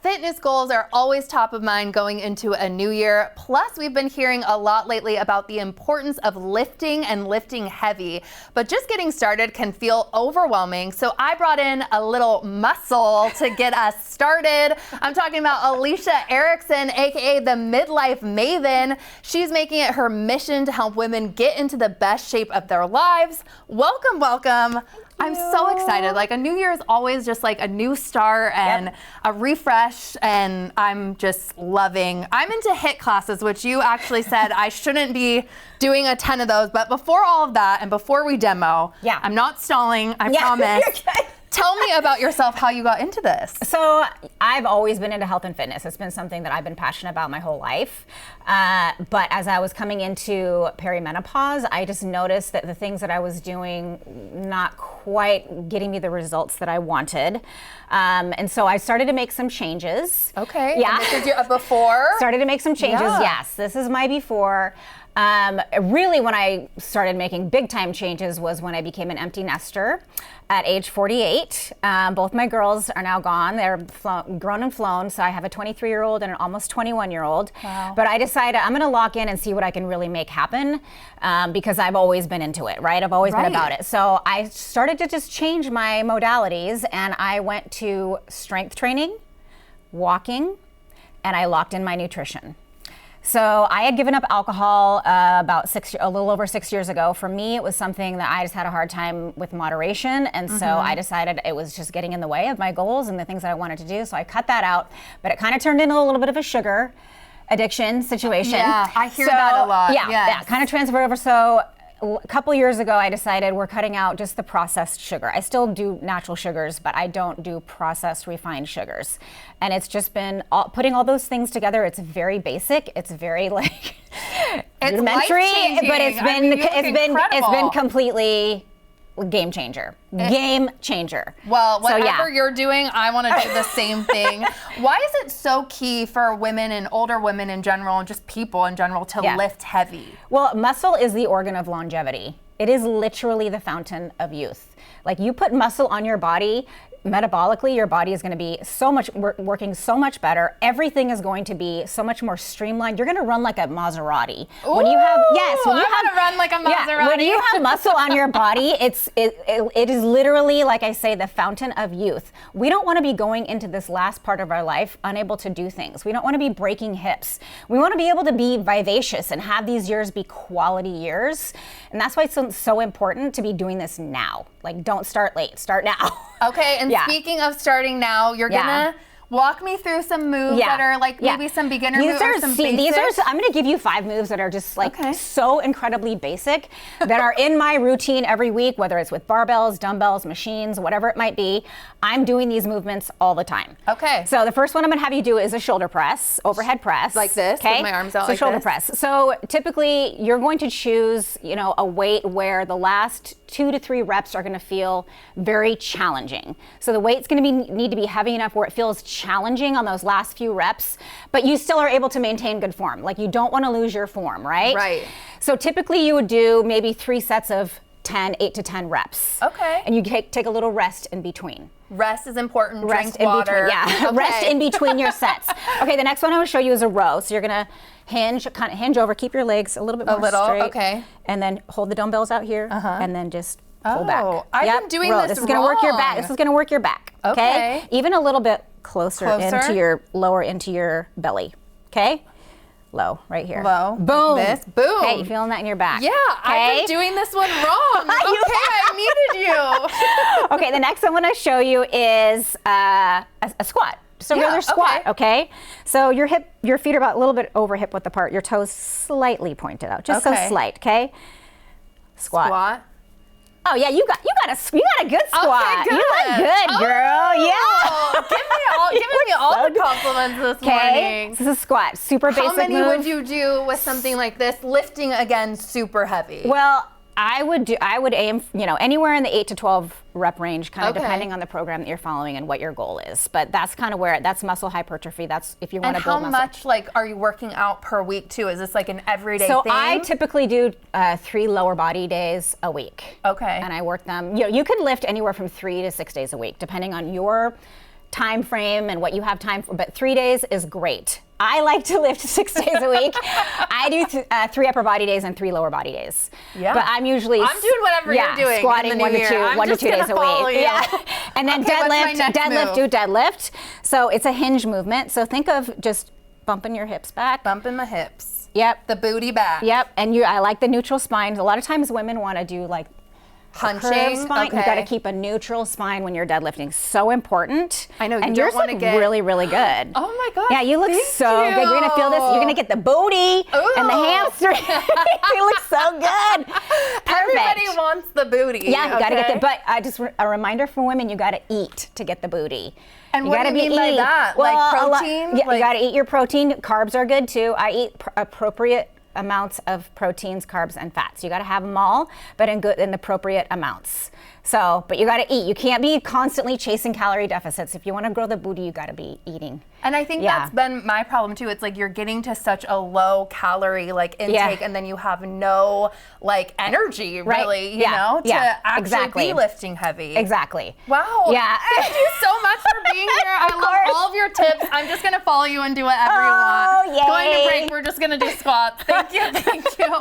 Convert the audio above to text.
Fitness goals are always top of mind going into a new year. Plus, we've been hearing a lot lately about the importance of lifting and lifting heavy. But just getting started can feel overwhelming. So I brought in a little muscle to get us started. I'm talking about Alicia Erickson, aka the Midlife Maven. She's making it her mission to help women get into the best shape of their lives. Welcome, welcome. I'm so excited. Like, a new year is always just like a new start and a refresh, and I'm just loving. I'm into HIIT classes, which you actually said I shouldn't be doing a ton of those. But before all of that, and before we demo, I'm not stalling, I promise. Tell me about yourself, how you got into this. So I've always been into health and fitness. It's been something that I've been passionate about my whole life. But as I was coming into perimenopause, I just noticed that the things that I was doing not quite getting me the results that I wanted. And so I started to make some changes. Okay. Yeah. And this is your before? Started to make some changes, yes. This is my before. Really, when I started making big time changes was when I became an empty nester at age 48. Both my girls are now gone. They're grown and flown. So I have a 23-year-old and an almost 21-year-old. Wow. But I decided I'm going to lock in and see what I can really make happen because I've always been into it, right? I've always been about it. So I started to just change my modalities, and I went to strength training, walking, and I locked in my nutrition. So I had given up alcohol about a little over 6 years ago. For me, it was something that I just had a hard time with moderation. And so I decided it was just getting in the way of my goals and the things that I wanted to do. So I cut that out, but it kind of turned into a little bit of a sugar addiction situation. Yeah, I hear that a lot. Yeah, kind of transferred over. So a couple years ago, I decided we're cutting out just the processed sugar. I still do natural sugars, but I don't do processed refined sugars. And it's just been putting all those things together. It's very basic. It's very like rudimentary, but it's been completely game changer. Game changer. Well, whatever you're doing, I want to do the same thing. Why is it so key for women and older women in general, and just people in general, to lift heavy? Well, muscle is the organ of longevity. It is literally the fountain of youth. Like, you put muscle on your body, metabolically, your body is going to be working so much better. Everything is going to be so much more streamlined. You're going to run like a Maserati. Ooh, when you run like a Maserati. When you have muscle on your body, it is literally, like I say, the fountain of youth. We don't want to be going into this last part of our life unable to do things. We don't want to be breaking hips. We want to be able to be vivacious and have these years be quality years. And that's why it's so important to be doing this now. Like, don't start late, start now. Okay, and speaking of starting now, you're gonna walk me through some moves that are like maybe some beginner moves or some basics. I'm gonna give you 5 moves that are just like so incredibly basic that are in my routine every week, whether it's with barbells, dumbbells, machines, whatever it might be. I'm doing these movements all the time. Okay. So the first one I'm gonna have you do is a shoulder press, overhead press. Like this, with my arms out so like shoulder this. press. So typically you're going to choose, a weight where the last 2 to 3 reps are gonna feel very challenging. So the weight's gonna need to be heavy enough where it feels challenging on those last few reps, but you still are able to maintain good form. Like, you don't want to lose your form, right? Right. So typically you would do maybe 3 sets of 8 to 10 reps. Okay. And you take a little rest in between. Rest is important. Rest Drink water. in between, yeah. Okay. Rest in between your sets. Okay, the next one I'm gonna show you is a row. So you're gonna hinge over, keep your legs a little bit more straight. Okay. And then hold the dumbbells out here, and then just pull back. I've been doing this is gonna work your back. This is gonna work your back. Okay. Even a little bit closer into your belly. Okay. Low, right here. Low. Boom. Like this. Boom. Okay, you feeling that in your back? Yeah, I've been doing this one wrong. I needed you. Okay, the next one I'm gonna show you is a squat. So regular squat, okay? So your feet are about a little bit over hip width apart. Your toes slightly pointed out, just so slight, okay? Squat. Oh yeah, you got a good squat. Okay, good. You look good, girl. Yeah. Giving me all the compliments this morning. This is a squat, super basic move. How many would you do with something like this? Lifting again, super heavy. Well, I would aim, anywhere in the 8 to 12 rep range, kind of depending on the program that you're following and what your goal is. But that's kind of that's muscle hypertrophy. That's if you want to build muscle. And how much are you working out per week too? Is this like an everyday thing? So I typically do 3 lower body days a week. Okay. And I work them. You can lift anywhere from 3 to 6 days a week, depending on your time frame and what you have time for, but 3 days is great. I like to lift 6 days a week. I do 3 upper body days and 3 lower body days. Yeah. But I'm doing whatever you're doing. Squatting in the 1 to 2, I'm 1 to just 2 days gonna a follow week. you. Yeah. And then Okay, deadlift, do deadlift. So it's a hinge movement. So think of just bumping your hips back. Bumping my hips. Yep. The booty back. Yep. And I like the neutral spine. A lot of times women want to do like hunching. Curved spine. Okay. You got to keep a neutral spine when you're deadlifting. So important. I know. And yours look really, really good. Oh my gosh. Yeah, you look so good. You're gonna feel this. You're gonna get the booty and the hamstring. You look so good. Perfect. Everybody wants the booty. Yeah, you gotta get the. But just a reminder for women: you gotta eat to get the booty. And what do you mean by that? Well, like protein? Yeah, you gotta eat your protein. Carbs are good too. I eat appropriate amounts of proteins, carbs, and fats. You got to have them all, but in the appropriate amounts. So, but you got to eat. You can't be constantly chasing calorie deficits. If you want to grow the booty, you got to be eating. And I think that's been my problem too. It's like you're getting to such a low calorie like intake, and then you have no like energy really, you know, to actually be lifting heavy. Exactly. Wow. Yeah. Thank you so much for being here. I love all of your tips. I'm just gonna follow you and do whatever you want. Yay. Going to break. We're just gonna do squats. Thank you. Thank you.